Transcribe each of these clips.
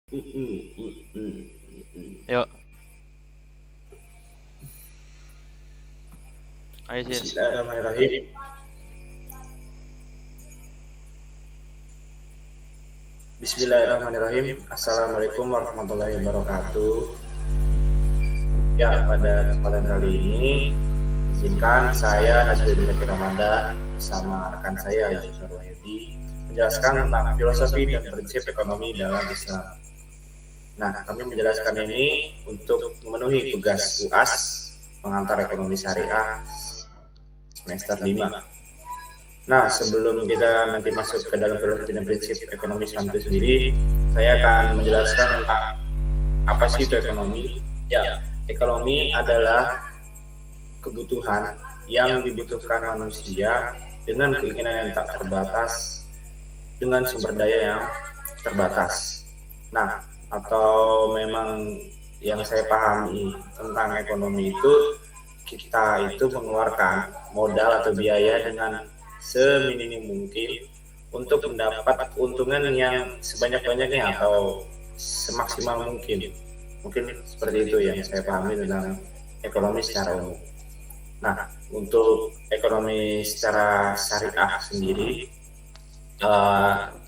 Yuk, ayo Sis. Bismillahirrahmanirrahim. Bismillahirrahmanirrahim. Assalamualaikum warahmatullahi wabarakatuh. Ya, pada kesempatan kali ini, izinkan saya Nazrul Ramadan bersama rekan saya Yusuf Wahyudi menjelaskan tentang filosofi dan prinsip ekonomi dalam Islam. Nah, kami menjelaskan ini untuk memenuhi tugas UAS pengantar ekonomi syariah semester 5. Nah, sebelum kita nanti masuk ke dalam filosofi dan prinsip ekonomi Islam itu sendiri, saya akan menjelaskan tentang apa sih itu ekonomi. Ya, ekonomi adalah kebutuhan yang dibutuhkan manusia dengan keinginan yang tak terbatas dengan sumber daya yang terbatas. Nah, atau memang yang saya pahami tentang ekonomi itu, kita itu mengeluarkan modal atau biaya dengan seminim mungkin untuk mendapat keuntungan yang sebanyak-banyaknya atau semaksimal mungkin. Mungkin seperti itu yang saya pahami tentang ekonomi secara umum. Nah, untuk ekonomi secara syariah sendiri,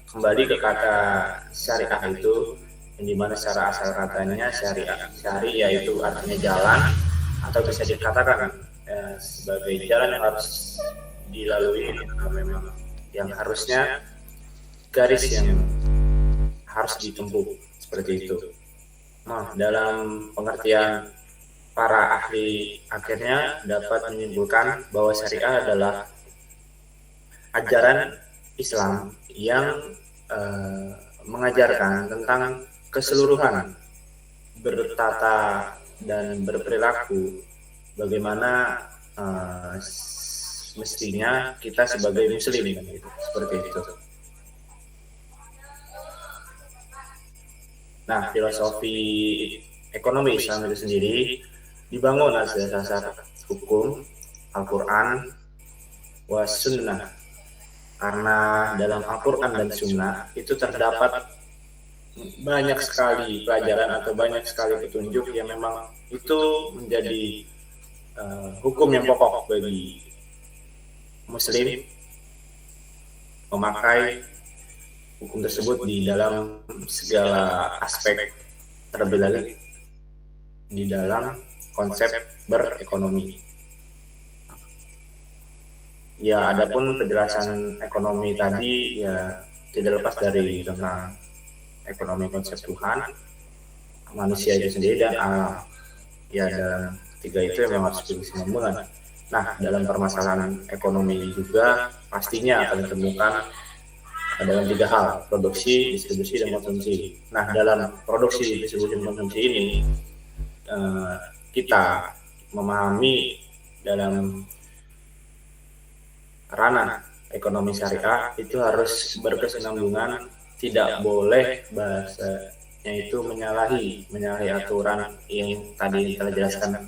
kembali ke kata syariah itu, yang dimana secara asal katanya syari yaitu artinya jalan, atau bisa dikatakan sebagai jalan yang harus dilalui, memang yang harusnya garis yang harus ditempuh seperti itu. Nah, dalam pengertian para ahli akhirnya dapat menyimpulkan bahwa syariah adalah ajaran Islam yang mengajarkan tentang keseluruhan bertata dan berperilaku, bagaimana mestinya kita sebagai muslim gitu, seperti itu. Nah, filosofi ekonomi Islam itu sendiri dibangun atas dasar hukum Al-Quran was sunnah, karena dalam Al-Quran dan sunnah itu terdapat banyak sekali pelajaran atau banyak sekali petunjuk yang memang itu menjadi hukum yang pokok bagi muslim memakai hukum tersebut di dalam segala aspek, terlebih lagi di dalam konsep berekonomi. Ya, adapun penjelasan ekonomi tadi ya tidak lepas dari tentang ekonomi konsep Tuhan, manusia itu sendiri, dan alam. Ya, dalam tiga itu yang memang harus disambungkan. Nah, dalam permasalahan ekonomi juga pastinya akan ditemukan dalam tiga hal: produksi, distribusi, dan konsumsi. Nah, dalam produksi, distribusi, dan konsumsi ini kita memahami dalam ranah ekonomi syariah itu harus berkesinambungan, tidak boleh bahasanya itu menyalahi aturan yang tadi telah jelaskan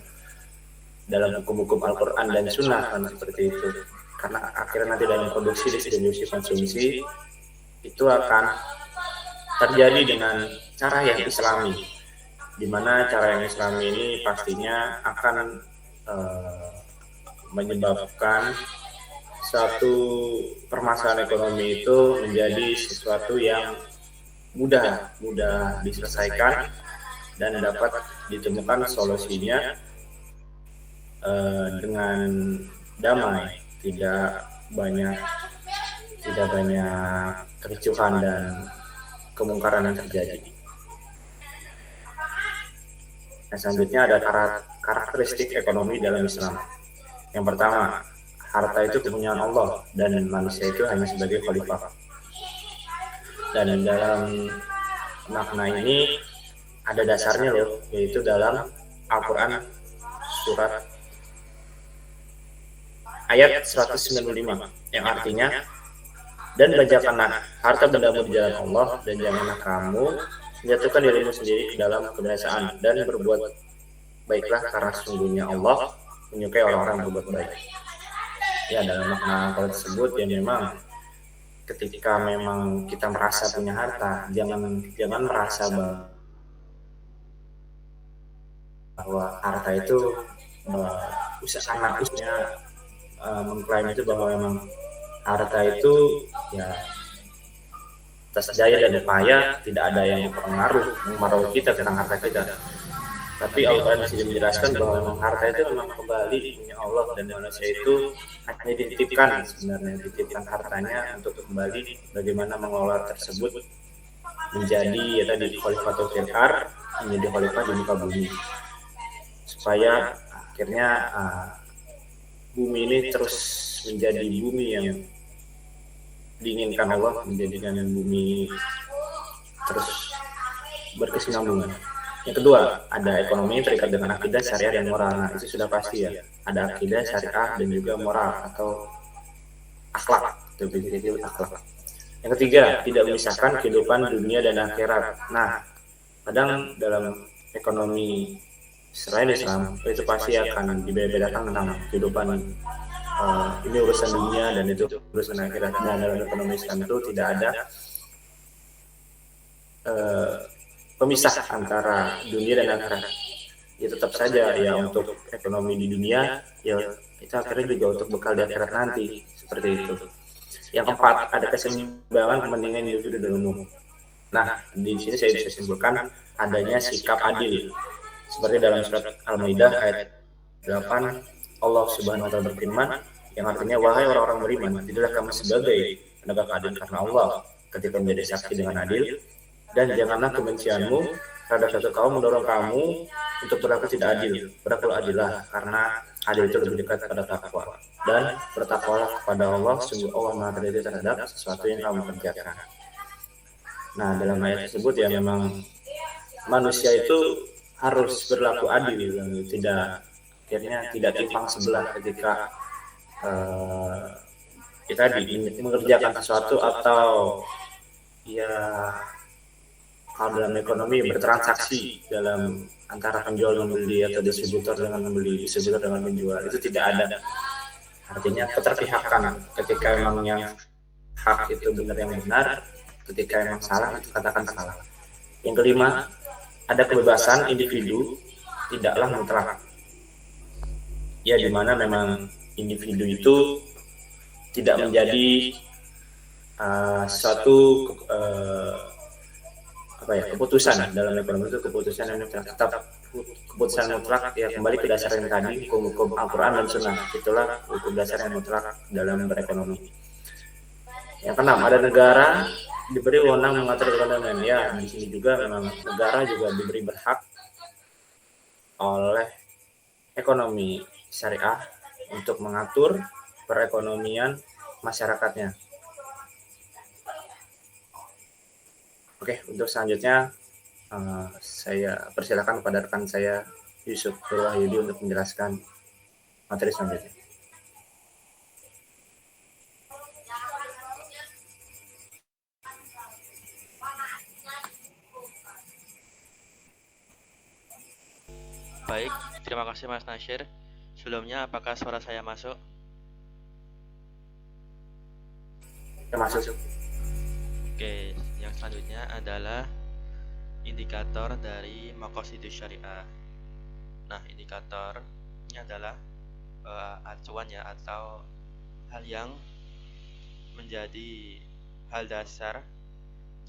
dalam hukum-hukum Al-Quran dan Sunnah, kan seperti itu. Karena akhirnya nanti dalam produksi, distribusi, konsumsi itu akan terjadi dengan cara yang Islami, di mana cara yang Islami ini pastinya akan menyebabkan satu permasalahan ekonomi itu menjadi sesuatu yang mudah diselesaikan dan dapat ditemukan solusinya dengan damai, tidak banyak kericuhan dan kemungkaran yang terjadi. Nah, selanjutnya ada karakteristik ekonomi dalam Islam. Yang pertama, harta itu kepunyaan Allah dan manusia itu hanya sebagai khalifah. Dan dalam makna ini ada dasarnya loh, yaitu dalam Al-Quran surat ayat 195 yang artinya, dan bajakanlah harta bendamu di jalan Allah, dan janganlah kamu menjatuhkan dirimu sendiri ke dalam kebinasaan, dan berbuat baiklah karena sesungguhnya Allah menyukai orang-orang yang berbuat baik. Ya, dalam makna tersebut ya memang ketika memang kita merasa punya harta, jangan merasa bahwa harta itu usaha anak usahanya mengklaim itu bahwa memang harta itu ya atas daya dan upaya tidak ada yang mempengaruhi kita tentang harta kita. Tapi Al-Quran di menjelaskan bahwa memang harta itu memang kembali punya Allah, dan manusia itu hanya dititipkan hartanya untuk kembali bagaimana mengelola tersebut menjadi ya tadi khalifatul fil ard, menjadi khalifah di muka bumi, supaya akhirnya bumi ini terus menjadi bumi yang diinginkan Allah, menjadikan bumi terus berkesinambungan. Yang kedua, ada ekonomi terikat dengan akidah, syariah, dan moral. Nah, itu sudah pasti ya. Ada akidah, syariah, dan juga moral atau akhlak. Itu akhlak. Yang ketiga, tidak memisahkan kehidupan dunia dan akhirat. Nah, kadang dalam ekonomi selain Islam itu pasti akan dibedakan tentang kehidupan ini urusan dunia dan itu urusan akhirat. Nah, dalam ekonomi Islam itu tidak ada pemisah antara dunia dan akhirat. Ya tetap saja ya untuk ekonomi di dunia ya itu akhirnya juga untuk bekal di akhirat nanti, seperti itu. Yang keempat, ada keseimbangan kepentingan individu dan umum. Nah, di sini saya bisa simpulkan adanya sikap adil. Seperti dalam surat Al-Maidah ayat 8, Allah Subhanahu wa taala berfirman yang artinya, wahai orang-orang beriman, tidaklah kamu sebagai penegak adil karena Allah ketika menjadi saksi dengan adil, dan janganlah kebencianmu terhadap satu kaum mendorong kamu untuk berlaku tidak adil. Berlakulah adillah, karena adil itu lebih dekat pada takwa. Dan bertakwalah kepada Allah, sungguh Allah Maha Teliti terhadap sesuatu yang kamu kerjakan. Nah, dalam ayat tersebut ya memang manusia itu harus berlaku adil, tidak timpang sebelah ketika kita mengerjakan sesuatu atau ya kalau dalam ekonomi bertransaksi dalam antara penjual membeli atau distributor dengan membeli, distributor dengan menjual, itu tidak ada. Artinya keterpihakan ketika memang yang hak itu benar yang benar, ketika memang salah itu katakan salah. Yang kelima, ada kebebasan individu tidaklah mutlak. Ya, di mana memang individu itu tidak menjadi suatu keputusan dalam ekonomi itu, keputusan yang tetap keputusan mutlak ya, kembali ke dasar yang tadi, hukum Al-Quran dan Sunnah, itulah hukum dasar yang mutlak dalam berekonomi. Yang keenam, ada negara diberi wewenang mengatur ekonomi. Ya, di sini juga memang negara juga diberi berhak oleh ekonomi syariah untuk mengatur perekonomian masyarakatnya. Oke, untuk selanjutnya saya persilakan kepada rekan saya Yusuf Wahyudi untuk menjelaskan materi selanjutnya. Baik, terima kasih Mas Nasyir. Sebelumnya, apakah suara saya masuk? Ya, masuk. Oke, yang selanjutnya adalah indikator dari maqasidus syariah. Nah, indikatornya adalah acuan ya, atau hal yang menjadi hal dasar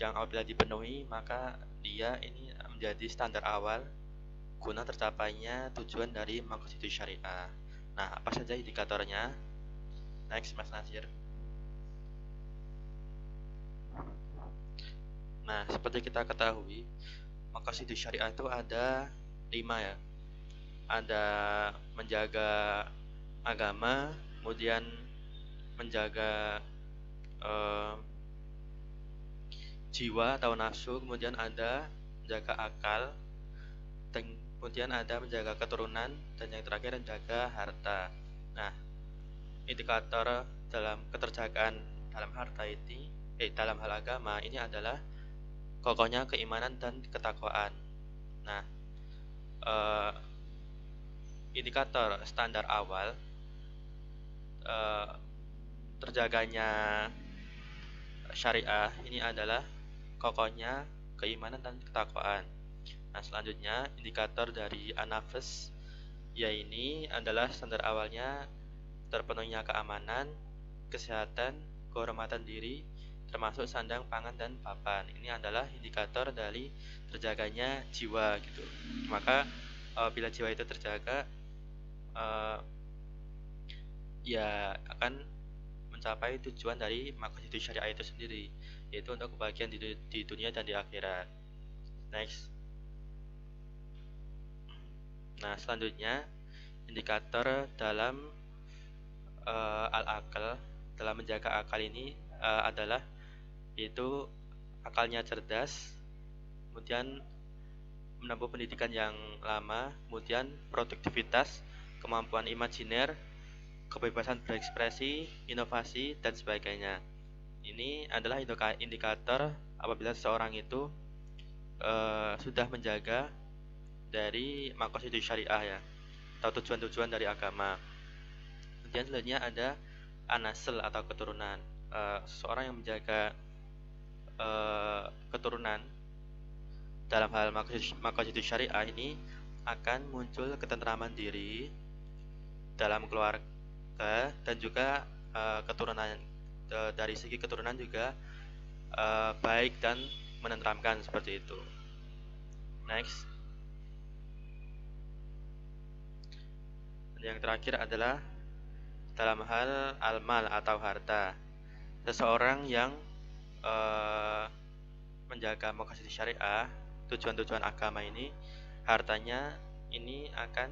yang apabila dipenuhi maka dia ini menjadi standar awal guna tercapainya tujuan dari maqasidus syariah. Nah, apa saja indikatornya? Next, Mas Nasir. Nah, seperti kita ketahui, maqasidus syariah itu ada 5 ya. Ada menjaga agama, kemudian menjaga jiwa atau nafsu, kemudian ada menjaga akal, dan kemudian ada menjaga keturunan, dan yang terakhir menjaga harta. Nah, indikator dalam keterjagaan dalam harta ini, dalam hal agama ini adalah kokohnya keimanan dan ketakwaan. Nah, indikator standar awal terjaganya syariah ini adalah kokohnya keimanan dan ketakwaan. Nah, selanjutnya indikator dari an-nafs, ya ini adalah standar awalnya terpenuhinya keamanan, kesehatan, kehormatan diri, termasuk sandang, pangan, dan papan. Ini adalah indikator dari terjaganya jiwa gitu. Maka bila jiwa itu terjaga, ya akan mencapai tujuan dari maqasid syariah itu sendiri, yaitu untuk kebahagiaan di dunia dan di akhirat. Next. Nah, selanjutnya indikator dalam al-akal, dalam menjaga akal ini adalah yaitu akalnya cerdas, kemudian menempuh pendidikan yang lama, kemudian produktivitas, kemampuan imajiner, kebebasan berekspresi, inovasi, dan sebagainya. Ini adalah indikator apabila seseorang itu sudah menjaga dari maqasid syariah ya, atau tujuan-tujuan dari agama. Kemudian selanjutnya ada an-nasl atau keturunan. Seseorang yang menjaga keturunan dalam hal maqasid syariah ini akan muncul ketentraman diri dalam keluarga, dan juga keturunan dari segi keturunan juga baik dan menenteramkan, seperti itu. Next. Yang terakhir adalah dalam hal al-mal atau harta. Seseorang yang menjaga maqasid syariah, tujuan-tujuan agama ini, hartanya ini akan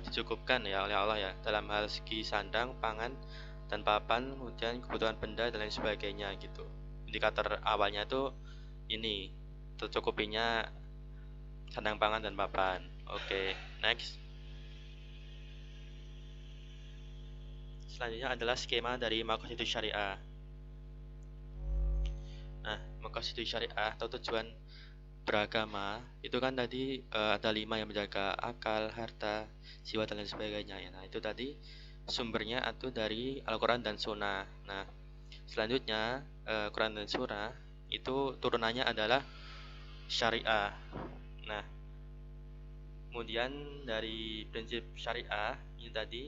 dicukupkan ya oleh Allah ya, dalam hal segi sandang, pangan, dan papan, kemudian kebutuhan benda dan lain sebagainya gitu. Indikator awalnya itu ini, tercukupinya sandang, pangan, dan papan. Oke, next. Selanjutnya adalah skema dari maqasid syariah. Nah, maqasid syariah atau tujuan beragama itu kan tadi ada 5 yang menjaga akal, harta, jiwa, dan lain sebagainya ya. Nah, itu tadi sumbernya itu dari Al-Quran dan Sunnah. Nah, selanjutnya Quran dan Sunnah itu turunannya adalah syariah. Nah, kemudian dari prinsip syariah ini tadi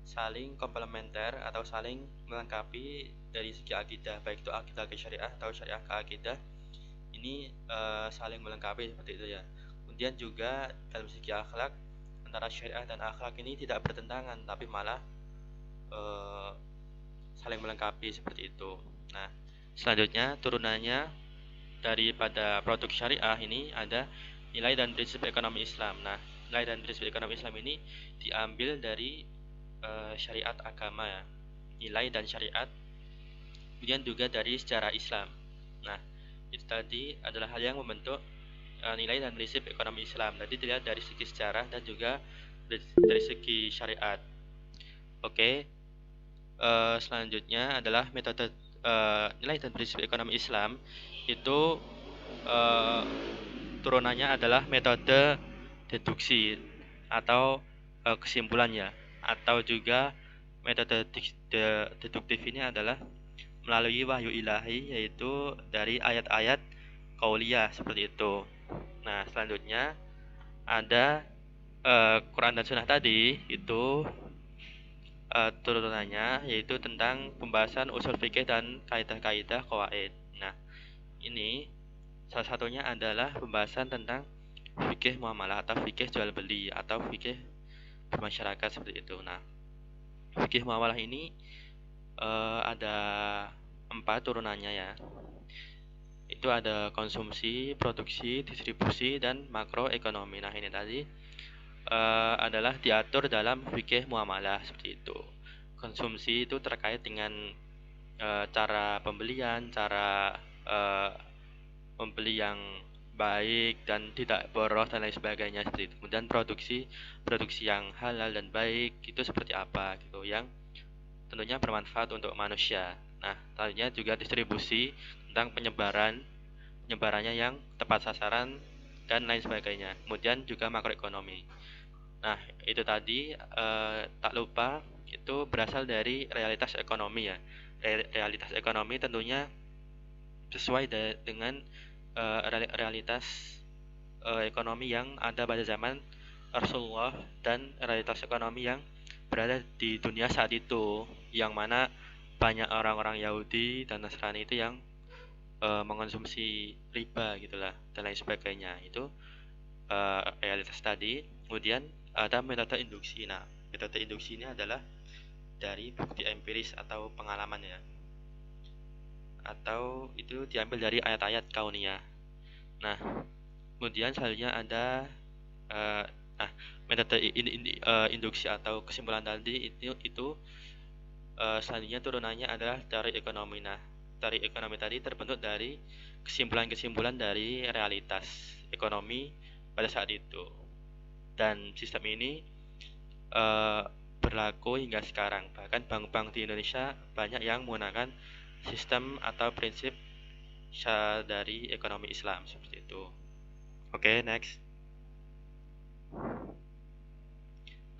saling komplementer atau saling melengkapi dari segi akidah, baik itu akidah ke syariah atau syariah ke akidah. Ini saling melengkapi seperti itu ya. Kemudian juga dalam segi akhlak, antara syariah dan akhlak ini tidak bertentangan, tapi malah saling melengkapi seperti itu. Nah, selanjutnya turunannya daripada produk syariah ini ada nilai dan prinsip ekonomi Islam. Nah, nilai dan prinsip ekonomi Islam ini diambil dari syariat agama ya, nilai dan syariat, kemudian juga dari sejarah Islam. Nah, itu tadi adalah hal yang membentuk nilai dan prinsip ekonomi Islam. Tadi dilihat dari segi sejarah dan juga dari segi syariat. Oke, selanjutnya adalah metode nilai dan prinsip ekonomi Islam itu turunannya adalah metode deduksi atau kesimpulannya, atau juga metode deduktif ini adalah melalui wahyu ilahi, yaitu dari ayat-ayat qauliyah seperti itu. Nah, selanjutnya ada Quran dan Sunnah tadi itu turunannya yaitu tentang pembahasan usul fikih dan kaidah-kaidah qawaid. Nah, ini salah satunya adalah pembahasan tentang fikih muamalah atau fikih jual beli atau fikih bermasyarakat seperti itu. Nah, fikih muamalah ini ada 4 turunannya ya. Itu ada konsumsi, produksi, distribusi, dan makroekonomi. Nah, ini tadi adalah diatur dalam fikih muamalah seperti itu. Konsumsi itu terkait dengan cara pembelian, cara membeli yang baik dan tidak boros dan lain sebagainya seperti itu. Kemudian produksi yang halal dan baik itu seperti apa gitu, yang tentunya bermanfaat untuk manusia. Nah, selanjutnya juga distribusi tentang penyebarannya yang tepat sasaran dan lain sebagainya. Kemudian juga makroekonomi. Nah, itu tadi tak lupa itu berasal dari realitas ekonomi ya. realitas ekonomi tentunya sesuai dengan realitas ekonomi yang ada pada zaman Rasulullah dan realitas ekonomi yang berada di dunia saat itu, yang mana banyak orang-orang Yahudi dan Nasrani itu yang mengonsumsi riba gitulah dan lain sebagainya. Itu realitas tadi. Kemudian ada metode induksi. Nah, metode induksi ini adalah dari bukti empiris atau pengalaman ya, atau itu diambil dari ayat-ayat kauniyah. Nah, kemudian selanjutnya ada metode induksi atau kesimpulan tadi itu selanjutnya turunannya adalah teori ekonomi. Nah, teori ekonomi tadi terbentuk dari kesimpulan-kesimpulan dari realitas ekonomi pada saat itu, dan sistem ini berlaku hingga sekarang. Bahkan bank-bank di Indonesia banyak yang menggunakan sistem atau prinsip dari ekonomi Islam seperti itu. Oke, next.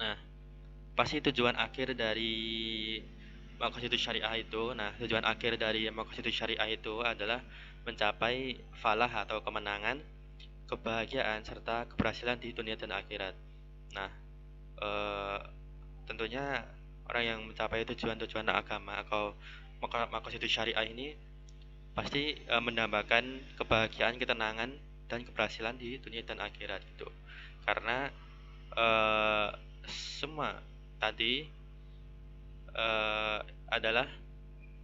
Nah, pasti tujuan akhir dari Maqasidus Syariah itu. Nah, tujuan akhir dari Maqasidus Syariah itu adalah mencapai falah atau kemenangan, kebahagiaan serta keberhasilan di dunia dan akhirat. Nah, tentunya orang yang mencapai tujuan-tujuan agama atau Maqasidus Syariah ini pasti mendambakan kebahagiaan, ketenangan dan keberhasilan di dunia dan akhirat gitu. Karena semua tadi adalah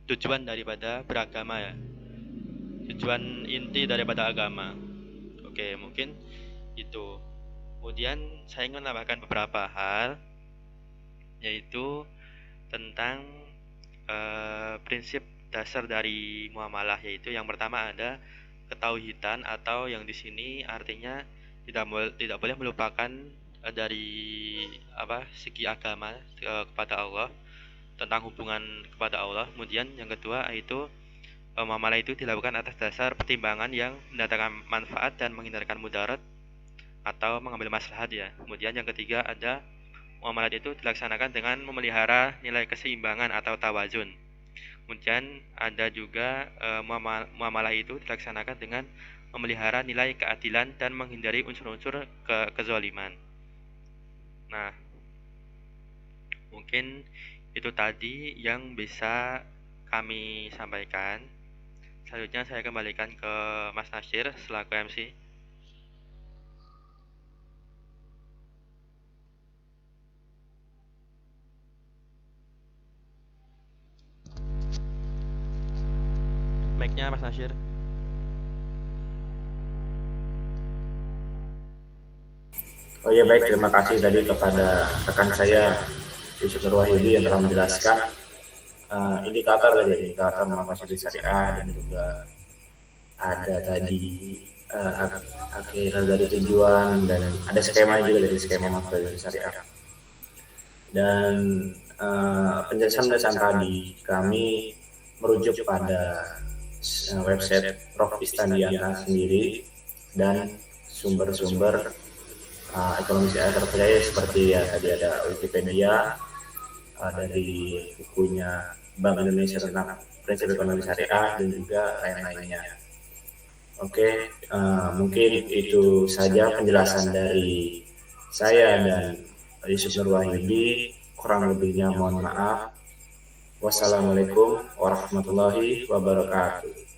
tujuan daripada beragama ya, tujuan inti daripada agama. Oke, mungkin itu. Kemudian saya ingin menambahkan beberapa hal, yaitu tentang prinsip dasar dari muamalah, yaitu yang pertama ada ketauhidan, atau yang di sini artinya tidak boleh melupakan dari segi agama kepada Allah, tentang hubungan kepada Allah. Kemudian yang kedua yaitu muamalah itu dilakukan atas dasar pertimbangan yang mendatangkan manfaat dan menghindarkan mudarat atau mengambil maslahat ya. Kemudian yang ketiga ada muamalah itu dilaksanakan dengan memelihara nilai keseimbangan atau tawazun. Kemudian ada juga muamalah itu dilaksanakan dengan memelihara nilai keadilan dan menghindari unsur-unsur kezaliman. Nah, mungkin itu tadi yang bisa kami sampaikan. Selanjutnya saya kembalikan ke Mas Nasir selaku MC. Mic-nya Mas Nasir. Oh iya, baik, terima kasih tadi kepada rekan saya Yusuf Nur Wahyudi yang telah menjelaskan indikator Maqasidus Syariah, dan juga ada tadi akhir dari tujuan, dan ada skema juga dari skema Maqasidus Syariah. Dan penjelasan tadi kami merujuk pada website Prof. Istandiana sendiri dan sumber-sumber ekonomi syariah terpercaya seperti ya tadi ada Wikipedia, dari bukunya Bank Indonesia tentang prinsip ekonomi syariah, dan juga lain-lainnya. Oke, mungkin itu saja penjelasan dari saya dan Yusuf Nur Wahyudi. Kurang lebihnya mohon maaf. Wassalamualaikum warahmatullahi wabarakatuh.